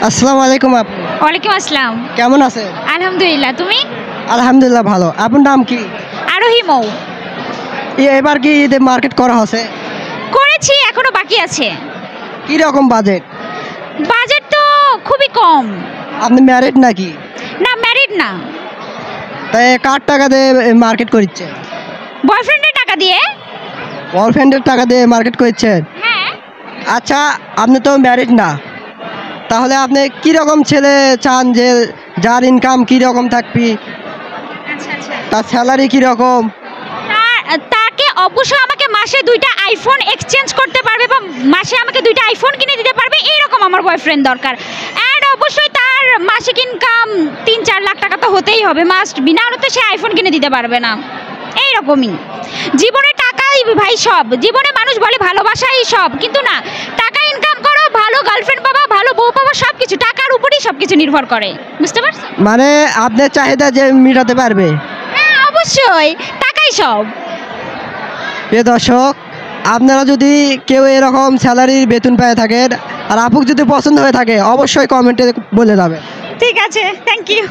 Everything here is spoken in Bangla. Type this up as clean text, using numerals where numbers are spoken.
আসসালামু আলাইকুম আপু। ওয়ালাইকুম আসসালাম। কেমন আছেন? আলহামদুলিল্লাহ, তুমি? আলহামদুলিল্লাহ ভালো। আপনার নাম কি? আরোহী মৌ। এবার কি ঈদে মার্কেট করা হচ্ছে? করেছি, এখনো বাকি আছে। কি রকম বাজেট? বাজেট তো খুবই কম। আপনি ম্যারিড নাকি? না, ম্যারিড না। তাই কার টাকা দিয়ে মার্কেট করছে? বয়ফ্রেন্ডের টাকা দিয়ে। গার্লফ্রেন্ডের টাকা দিয়ে মার্কেট করছেন? হ্যাঁ। আচ্ছা, আপনি তো ম্যারিড না, তাহলে আপনি কি রকম ছেলে চান যে যার ইনকাম কি রকম থাকবি, আচ্ছা আচ্ছা। তার স্যালারি কি রকম? তাকে অবশ্যই আমাকে মাসে 2টা আইফোন এক্সচেঞ্জ করতে পারবে বা মাসে আমাকে 2টা আইফোন কিনে দিতে পারবে, এইরকম আমার বয়ফ্রেন্ড দরকার। অ্যান্ড অবশ্যই তার মাসিক ইনকাম 3-4 লাখ টাকা তো হতেই হবে, মাস্ট। বিনা হলে তো সে আইফোন কিনে দিতে পারবে না। এইরকমই জীবনে টাকাই ভাই সব। জীবনে মানুষ বলে ভালোবাসাই সব, কিন্তু না, টাকা ইনকাম করো, ভালো গার্লফ্রেন্ড পাবা, ভালো বউ পাবা, সব কিছু টাকার উপরেই সব কিছু নির্ভর করে। বুঝতে পারছো? মানে আপনার চাহিদা যে মেটাতে পারবে। হ্যাঁ, অবশ্যই টাকাই সব। প্রিয় দর্শক, আপনারা যদি কেউ এরকম স্যালারির বেতন পেয়ে থাকেন আর আপুক যদি পছন্দ হয়ে থাকে, অবশ্যই কমেন্টে বলে যাবেন। ঠিক আছে, থ্যাংক ইউ।